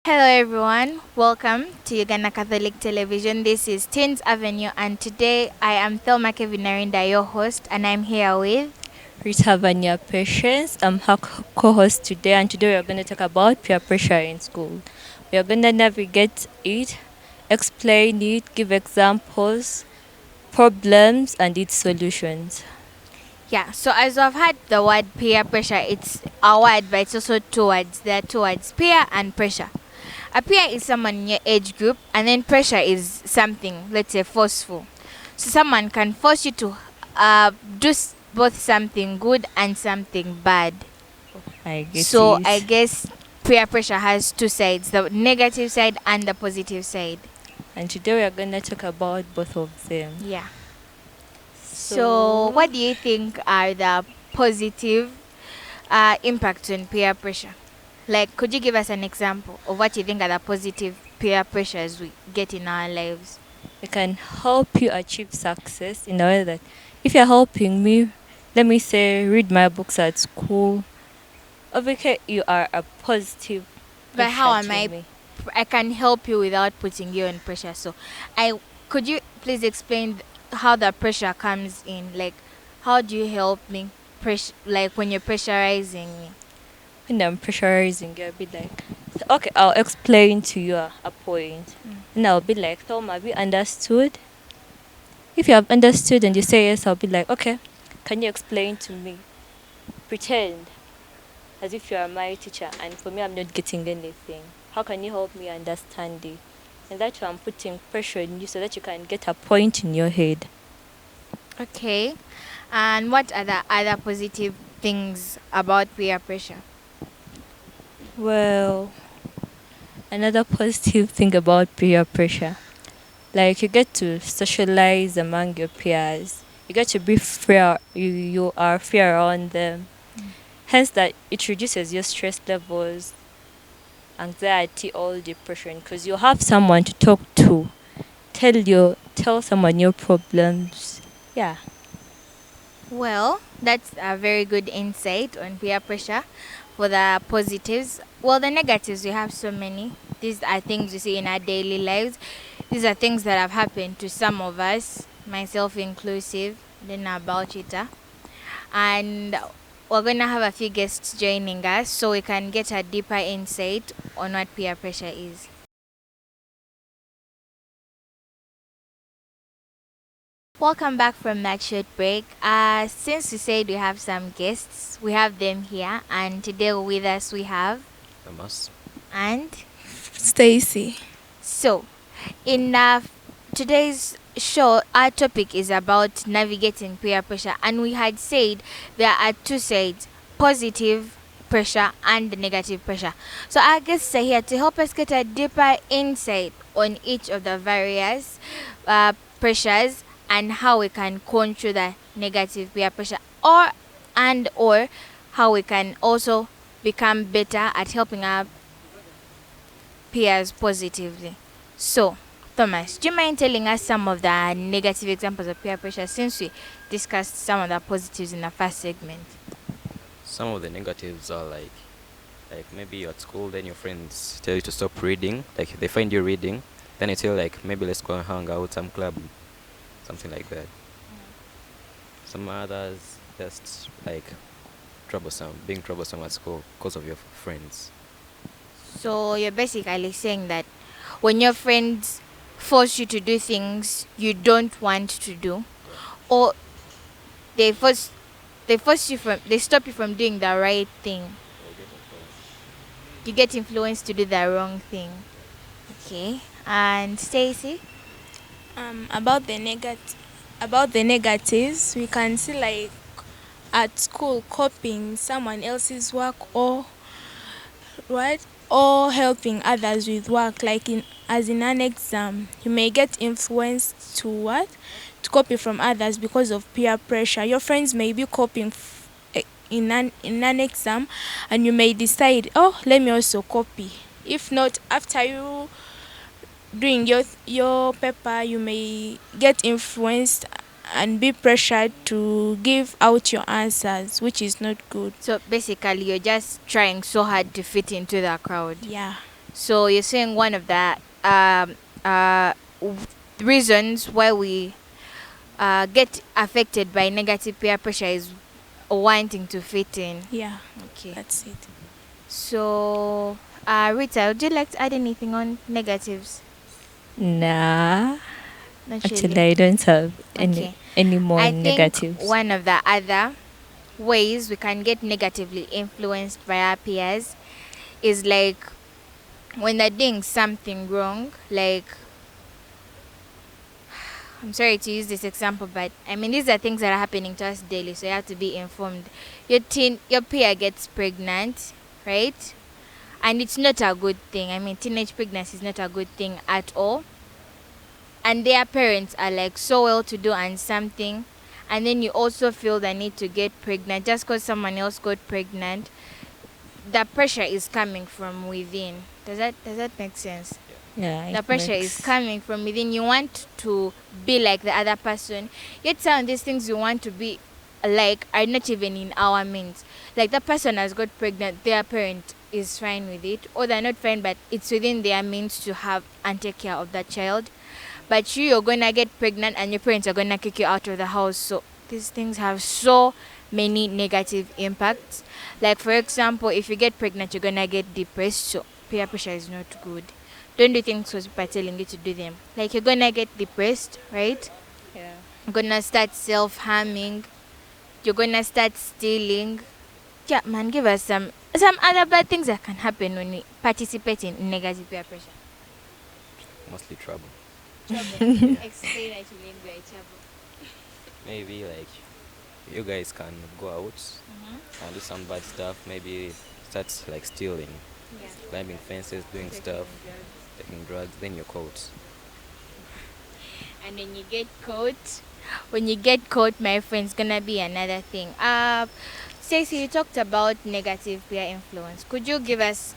Hello everyone, welcome to Uganda Catholic Television. This is Teenz Avenue and today I am Thelma Kevinarinda, your host, and I'm here with... Rita Vanya Patience. I'm her co-host today, and today we are going to talk about peer pressure in school. We are going to navigate it, explain it, give examples, problems, and its solutions. Yeah, so as I've had the word peer pressure, it's a word but it's also two words. There are two words, peer and pressure. A peer is someone in your age group and then pressure is something, let's say forceful. So someone can force you to both something good and something bad. I get So I it. guess peer pressure has two sides, the negative side and the positive side. And today we are going to talk about both of them. Yeah. So So, what do you think are the positive impacts on peer pressure? Like, could you give us an example of what you think are the positive peer pressures we get in our lives? it can help you achieve success in a way that if you're helping me, let me say, read my books at school, okay, you are a positive But how pressure am to I? me. I can help you without putting you on pressure. So, I could you please explain how the pressure comes in? Like, how do you help me? Like when you're pressurizing me. When I'm pressurizing you, I'll be like, okay, I'll explain to you a point. Mm. And I'll be like, Thelma, have you understood? If you have understood and you say yes, I'll be like, okay, can you explain to me? Pretend as if you are my teacher and for me, I'm not getting anything. How can you help me understand it? And that's why I'm putting pressure on you so that you can get a point in your head. Okay. And what are the other positive things about peer pressure? Well, another positive thing about peer pressure, like you get to socialize among your peers. You get to be fair. You are fair around them. Mm. Hence, that it reduces your stress levels, anxiety, all depression, because you have someone to talk to. Tell someone your problems. Yeah. Well, that's a very good insight on peer pressure for the positives. Well, the negatives, we have so many. These are things we see in our daily lives. These are things that have happened to some of us, myself inclusive. I don't know about it. And we're going to have a few guests joining us so we can get a deeper insight on what peer pressure is. Welcome back from that short break. Since we said we have some guests, we have them here, and today with us we have Thomas. and Stacy. so in today's show, our topic is about navigating peer pressure, and we had said there are two sides: positive pressure and negative pressure. So our guests are here to help us get a deeper insight on each of the various pressures and how we can control the negative peer pressure, or how we can also become better at helping our peers positively. So, Thomas, do you mind telling us some of the negative examples of peer pressure since we discussed some of the positives in the first segment? Some of the negatives are like maybe you're at school, then your friends tell you to stop reading. Like they find you reading, then you tell like maybe let's go and hang out some club, something like that. Some others just like being troublesome at school because of your friends. So, you're basically saying that when your friends force you to do things you don't want to do, or they force they stop you from doing the right thing, you get influenced to do the wrong thing. Okay. And Stacy? About the negatives, we can see like at school copying someone else's work or what or helping others with work like in as in an exam. You may get influenced to what? To copy from others because of peer pressure. Your friends may be copying in an exam and you may decide, oh, let me also copy. If not, after you doing your paper you may get influenced and be pressured to give out your answers, which is not good. So basically, you're just trying so hard to fit into the crowd. Yeah. So you're saying one of the reasons why we get affected by negative peer pressure is wanting to fit in. Yeah, Okay. that's it. So, Rita, would you like to add anything on negatives? Nah. Not Actually, really. I don't have Okay. any more I think negatives. one of the other ways we can get negatively influenced by our peers is like when they're doing something wrong, like I'm sorry to use this example, but I mean these are things that are happening to us daily, so you have to be informed. Your peer gets pregnant, right? And it's not a good thing. I mean, teenage pregnancy is not a good thing at all. And their parents are like so well to do and something, and then you also feel the need to get pregnant just because someone else got pregnant. The pressure is coming from within. Does that make sense? Yeah, The it pressure is makes. coming from within. You want to be like the other person, yet some of these things you want to be like are not even in our means. Like the person has got pregnant, their parent is fine with it, or they're not fine, but it's within their means to have and take care of that child. But you're gonna get pregnant and your parents are gonna kick you out of the house. So these things have so many negative impacts. Like for example, if you get pregnant, you're gonna get depressed. So peer pressure is not good. Don't do things because people are telling you to do them. Like you're gonna get depressed, right? Yeah. You're gonna start self-harming. You're gonna start stealing. Yeah, man, give us some other bad things that can happen when we participate in negative peer pressure. Mostly trouble. Explain what you mean by trouble. Maybe like you guys can go out and do some bad stuff. Maybe start like stealing, Yeah. climbing fences, doing stuff, taking drugs. Then you're caught. And when you get caught, my friend's gonna be another thing. Stacey, you talked about negative peer influence. Could you give us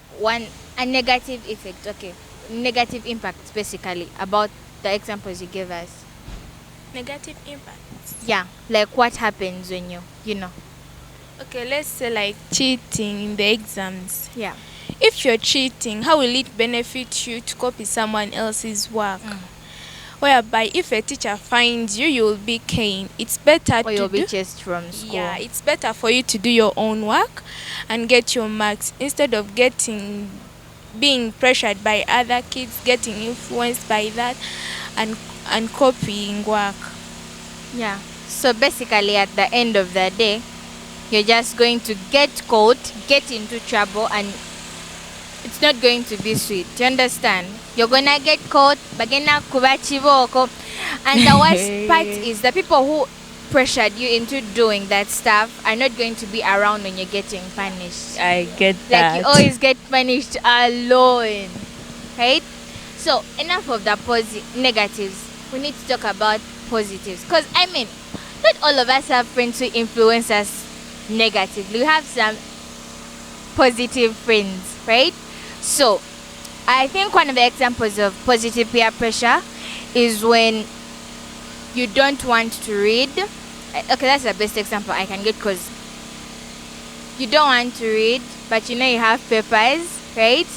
a negative effect? Okay, negative impact basically about the examples you gave us. Negative impact. Yeah, like what happens when you know. Okay, let's say like cheating in the exams. Yeah. If you're cheating, how will it benefit you to copy someone else's work? Whereby if a teacher finds you, you'll be caned. It's better Or to you'll be do. chased from school. Yeah, it's better for you to do your own work and get your marks instead of being pressured by other kids, getting influenced by that, and copying work. Yeah. So basically, at the end of the day, you're just going to get caught, get into trouble, and it's not going to be sweet. Do you understand? You're gonna get caught, bagena kuba chiboko. And the worst part is the people who pressured you into doing that stuff are not going to be around when you're getting punished. I get Like that. you always get punished alone. Right? So enough of the negatives. We need to talk about positives. Because I mean, not all of us have friends who influence us negatively. We have some positive friends, right? So I think one of the examples of positive peer pressure is when you don't want to read. Okay, that's the best example I can get because you don't want to read, but you know you have papers, right?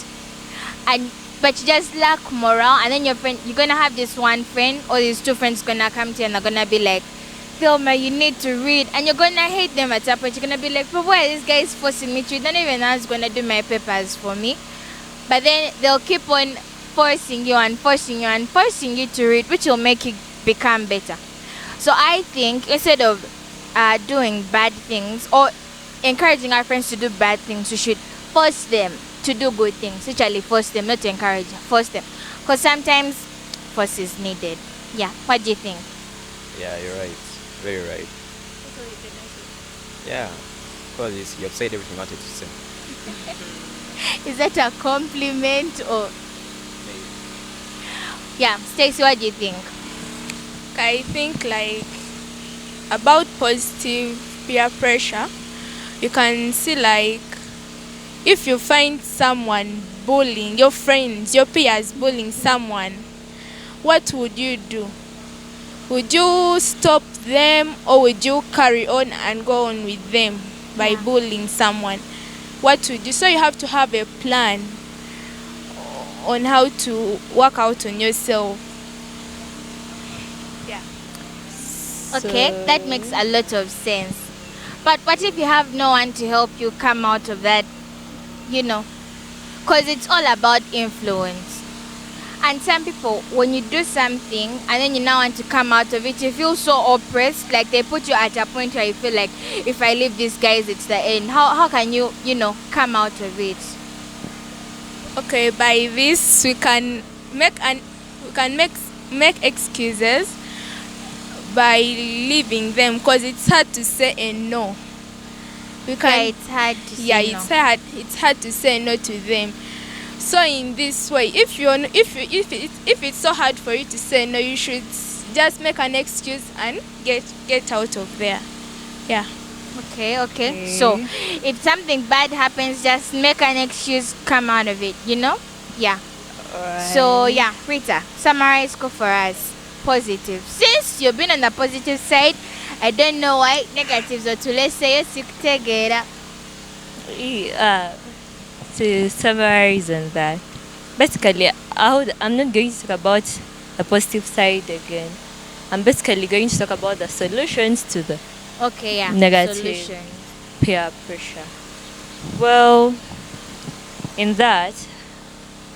But you just lack morale, and then you're gonna have this one friend or these two friends gonna come to you and they're gonna be like, Thelma, you need to read, and you're gonna hate them at that point. You're gonna be like, but why this guy is forcing me to read? Don't even know who's gonna do my papers for me. But then they'll keep on forcing you and forcing you and forcing you to read, which will make you become better. So I think instead of doing bad things or encouraging our friends to do bad things, we should force them to do good things. Literally force them, not to encourage, force them. Because sometimes force is needed. Yeah, what do you think? Yeah, you're right. Very right. Yeah, because you've said everything you wanted to say. Is that a compliment or? Yeah, Stacey, what do you think? I think like about positive peer pressure, you can see like if you find someone bullying your friends, your peers bullying someone, what would you do? Would you stop them or would you carry on and go on with them by bullying someone? What would you? So you have to have a plan on how to work out on yourself. Yeah. Okay, that So makes a lot of sense. But what if you have no one to help you come out of that, you know? Because it's all about influence. And some people, when you do something and then you now want to come out of it, you feel so oppressed. Like they put you at a point where you feel like, if I leave these guys, it's the end. How can you, come out of it? Okay, by this we can make excuses by leaving them, because it's hard to say a no. We Yeah, can it's hard to yeah, say no. it's hard to say no to them. So in this way, if it's so hard for you to say no, you should just make an excuse and get out of there. Yeah. Okay. So, if something bad happens, just make an excuse, come out of it, Yeah. So, alright. yeah, Rita, summarize go for us. Positive. Since you've been on the positive side, I don't know why negatives are to let's say together. To summarize on that, basically, I'm not going to talk about the positive side again. I'm basically going to talk about the solutions to the Okay, yeah. negative Solution. peer pressure. Well, in that,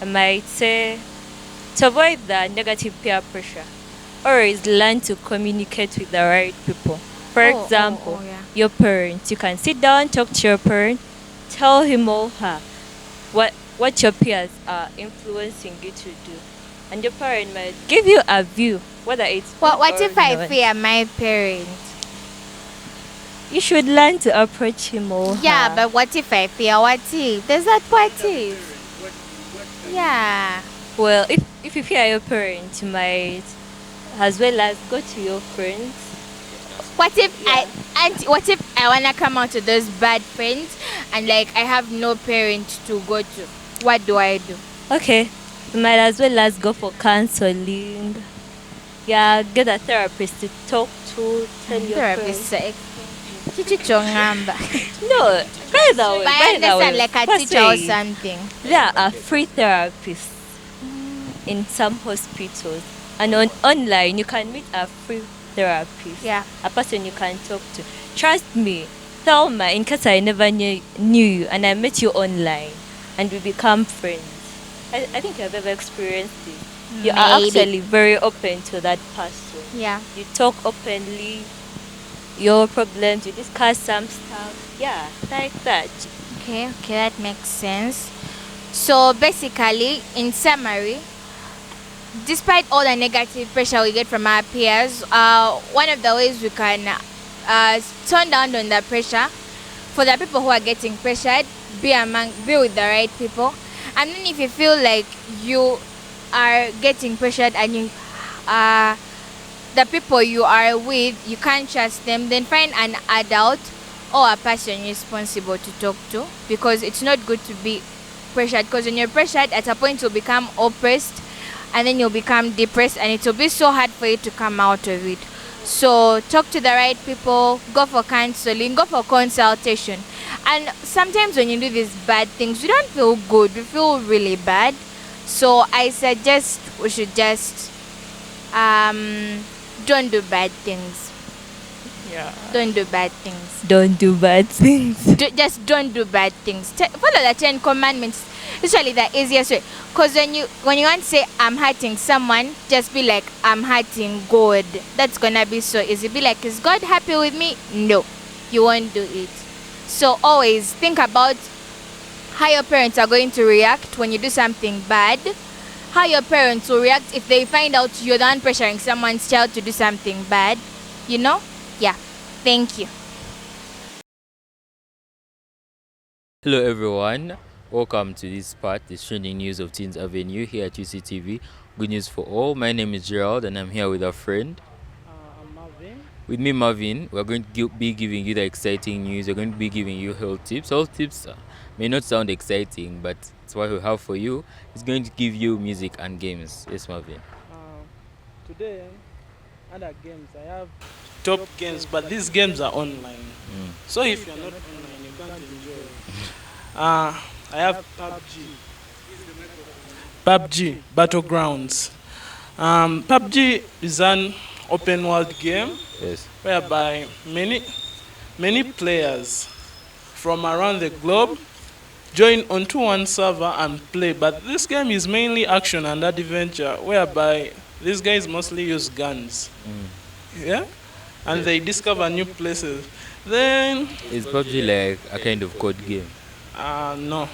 I might say to avoid the negative peer pressure, always learn to communicate with the right people. For example, Yeah. your parents. You can sit down, talk to your parent, tell him or her what your peers are influencing you to do, and your parent might give you a view whether it's What good if or I not. fear my parent? You should learn to approach him or Yeah, her. but what if I fear? What if? There's that what if? Yeah. Well, if you fear your parent, you might as well as go to your friends. What if what if I wanna come out to those bad friends and like I have no parent to go to? What do I do? Okay, you might as well as go for counseling. Yeah, get a therapist to talk to, tell your Therapist parents. Chichichongamba. No, by the way, But I by the way, understand like a first teacher or way, something. there are free therapists in some hospitals, and online you can meet a free therapist, Yeah. a person you can talk to. Trust me, Thelma, in case I never knew you and I met you online and we become friends. I think you have ever experienced it. You are Maybe. actually very open to that person. Yeah. You talk openly, your problems, you discuss some stuff. Yeah, like that. Okay, that makes sense. So basically, in summary, despite all the negative pressure we get from our peers, one of the ways we can turn down on the pressure for the people who are getting pressured, be with the right people. And then if you feel like you are getting pressured and you the people you are with, you can't trust them, then find an adult or a person responsible to talk to, because it's not good to be pressured, because when you're pressured at a point you'll become oppressed and then you'll become depressed and it will be so hard for you to come out of it. So talk to the right people, go for counseling, go for consultation. And sometimes when you do these bad things, you don't feel good, you feel really bad. So I suggest we should just don't do bad things. Yeah. Don't do bad things. Don't do bad things. Just don't do bad things. Follow the 10 commandments. Usually the easiest way. Because when you want to say I'm hurting someone, just be like I'm hurting God. That's gonna be so easy. Be like, is God happy with me? No, you won't do it. So always think about how your parents are going to react when you do something bad. How your parents will react if they find out you're the one pressuring someone's child to do something bad. Yeah. Thank you. Hello everyone, welcome to this part, the trending news of Teenz Avenue here at UCTV. Good news for all. My name is Gerald and I'm here with a friend. I'm Marvin. With me, Marvin, we're going to be giving you the exciting news. We're going to be giving you health tips. Health tips may not sound exciting, but it's what we have for you. It's going to give you music and games. Yes, Marvin. Today, other games, I have top games, but these games are online. So if you're not online, you can't enjoy. I have PUBG. PUBG Battlegrounds. PUBG is an open world game Yes. whereby many players from around the globe join onto one server and play. But this game is mainly action and adventure, whereby these guys mostly use guns. Yeah, and they discover new places. Then, Is PUBG like a kind of code game? no,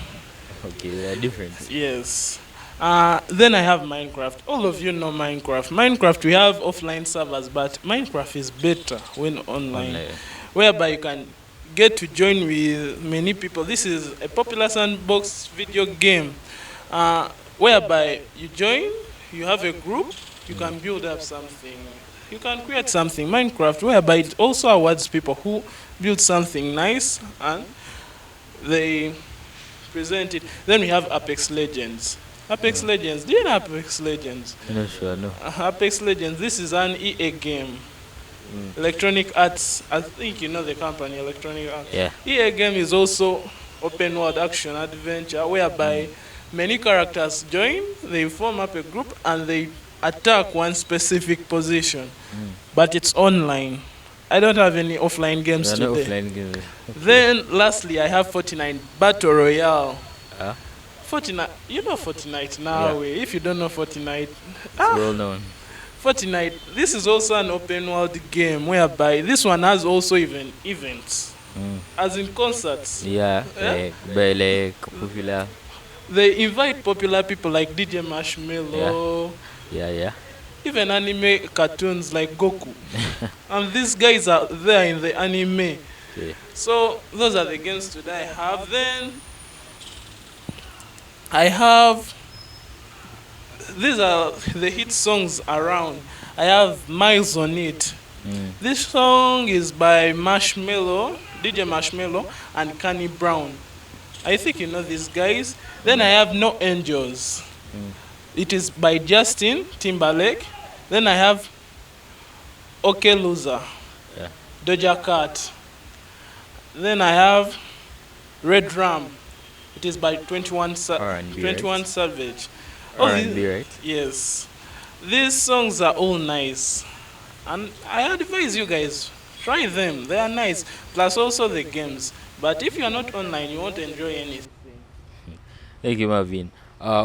Okay, they are different. yes. Then I have Minecraft. All of you know Minecraft. Minecraft, we have offline servers, but Minecraft is better when online, Online. whereby you can get to join with many people. This is a popular sandbox video game, whereby you join, you have a group, you can build up something, you can create something. Minecraft, whereby it also awards people who build something nice and they present it. Then we have Apex Legends. Apex Legends, do you know Apex Legends? I'm not sure, no. Apex Legends, this is an EA game. Electronic Arts, I think you know the company, Electronic Arts. Yeah. EA game is also open world action adventure whereby many characters join, they form up a group and they attack one specific position. But it's online. I don't have any offline games They are not today. offline games. Then lastly I have Fortnite Battle Royale. Ah, Fortnite, you know Fortnite now. Yeah. If you don't know Fortnite, it's well known. Fortnite, this is also an open world game whereby this one has also even events, as in concerts. Yeah, Yeah? like by like popular. They invite popular people like DJ Marshmello, Yeah. even anime cartoons like Goku. And these guys are there in the anime. Okay. So those are the games today I have. Then I have, these are the hit songs around. I have Miles on It. This song is by Marshmello, DJ Marshmello, and Kanye Brown. I think you know these guys. Then I have No Angels. It is by Justin Timberlake. Then I have Okay Loser, Yeah. Doja Cat. Then I have Red Ram. It is by R&B, 21 Savage. All R&B, these- right? Yes. These songs are all nice. And I advise you guys, try them. They are nice. Plus also the games. But if you are not online, you won't enjoy anything. Thank you, Marvin.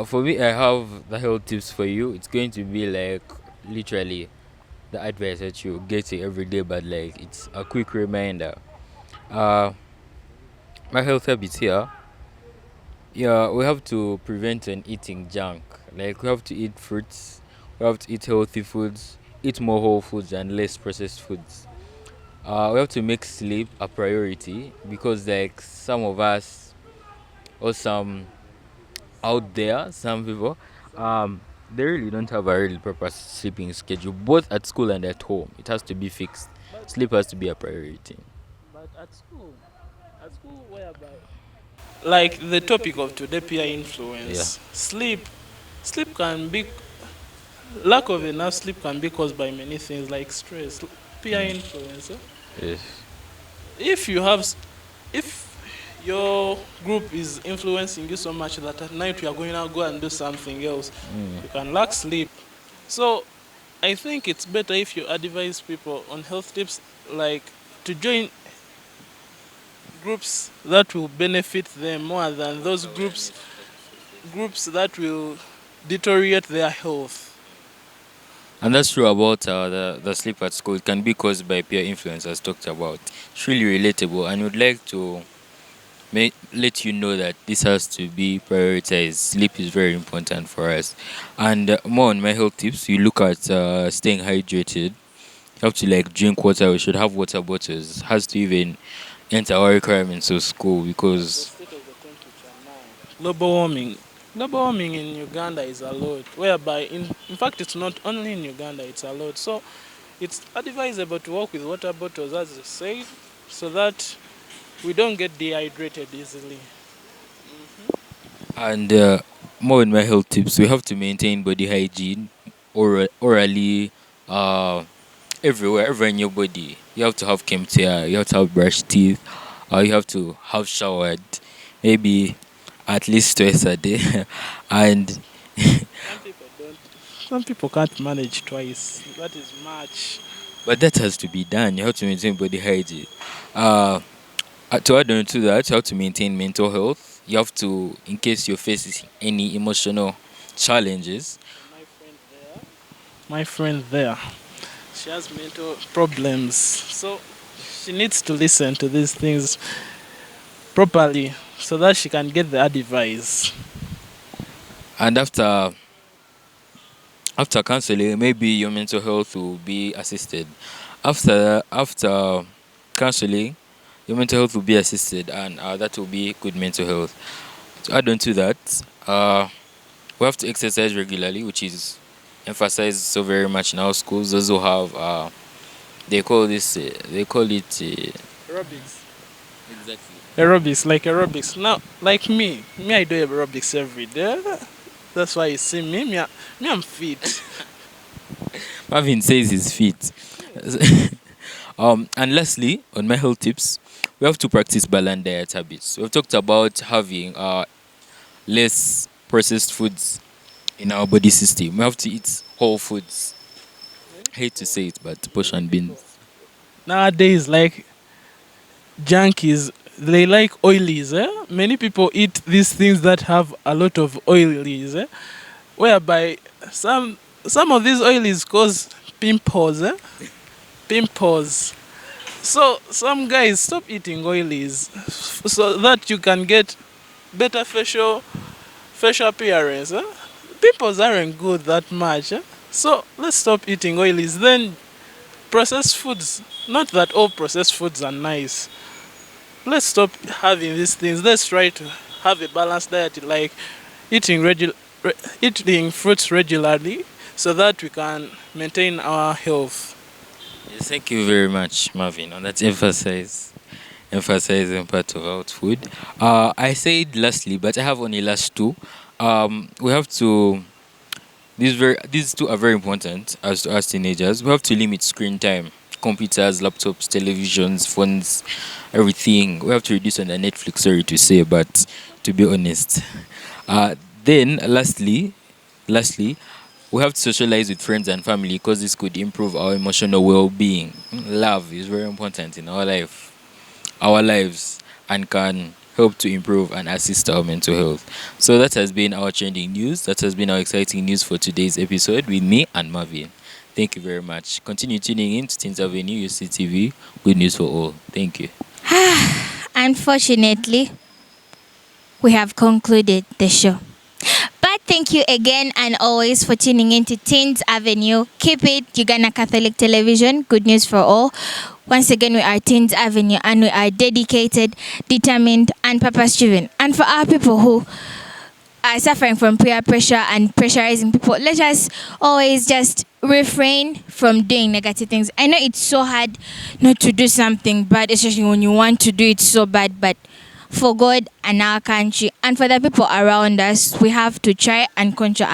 For me, I have the health tips for you. It's going to be like literally the advice that you get it every day, but like it's a quick reminder. Uh, my health habits here. Yeah, we have to prevent and eating junk. Like we have to eat fruits, we have to eat healthy foods, eat more whole foods and less processed foods. We have to make sleep a priority because like some of us or some out there, some people, they really don't have a really proper sleeping schedule, both at school and at home. It has to be fixed. Sleep has to be a priority. But at school whereby, like the topic of today, peer influence. Sleep can be, lack of enough sleep can be caused by many things like stress, peer influence. Yes. If you have, if your group is influencing you so much that at night you are going to go and do something else, you can lack sleep. So I think it's better if you advise people on health tips, like to join groups that will benefit them more than those groups that will deteriorate their health. And that's true about the sleep at school. It can be caused by peer influence, as talked about. It's really relatable, and would like to let you know that this has to be prioritized. Sleep is very important for us. And more on my health tips, you look at staying hydrated. You have to like drink water. We should have water bottles. It has to even enter our requirements of school because Global warming. Global warming in Uganda is a lot, whereby in fact it's not only in Uganda, it's a lot. So it's advisable to work with water bottles as I said, so that we don't get dehydrated easily. and more in my health tips, we have to maintain body hygiene orally, everywhere in your body. You have to have care, you have to have brushed teeth, you have to have showered maybe at least twice a day, and Some people don't. Some people can't manage twice. That is much. But that has to be done. You have to maintain body hygiene. Uh, to add on to that, you have to maintain mental health. You have to, in case you're facing any emotional challenges. My friend there. My friend there. She has mental problems. So she needs to listen to these things properly so that she can get the advice. And after counseling, maybe your mental health will be assisted. After counseling, your mental health will be assisted, and that will be good mental health. To add on to that, we have to exercise regularly, which is emphasized so very much in our schools. Those who have they call it Aerobics. exactly. Aerobics, like aerobics. Now, like me, I do aerobics every day. That's why you see me, I'm fit. Marvin says he's fit. And lastly, on my health tips, we have to practice balanced diet habits. We've talked about having less processed foods in our body system. We have to eat whole foods. I hate to say it, but portion beans. Nowadays, like junkies, they like oilies. Many people eat these things that have a lot of oilies, whereby some of these oilies cause pimples. Pimples. So some guys stop eating oilies so that you can get better facial appearance. Pimples aren't good that much. So let's stop eating oilies. Then processed foods. Not that all processed foods are nice. Let's stop having these things. Let's try to have a balanced diet, like eating fruits regularly, so that we can maintain our health. Yes, thank you very much, Marvin, on that emphasizing part about food. I said lastly, but I have only last two. We have to these two are very important as to us teenagers. We have to limit screen time. Computers, laptops, televisions, phones, everything. We have to reduce on the Netflix, sorry to say, but to be honest. Then lastly, we have to socialize with friends and family because this could improve our emotional well-being. Love is very important in our lives, and can help to improve and assist our mental health. So that has been our trending news. That has been our exciting news for today's episode with me and Marvin. Thank you very much. Continue tuning in to Teenz Avenue, UCTV. Good news for all. Thank you. Unfortunately, we have concluded the show. But thank you again and always for tuning in to Teenz Avenue. Keep it Uganda Catholic Television. Good news for all. Once again, we are Teenz Avenue and we are dedicated, determined, and purpose-driven. And for our people who are suffering from peer pressure and pressurizing people, let us always just refrain from doing negative things. I know it's so hard not to do something bad, especially when you want to do it so bad, but for God and our country and for the people around us, we have to try and control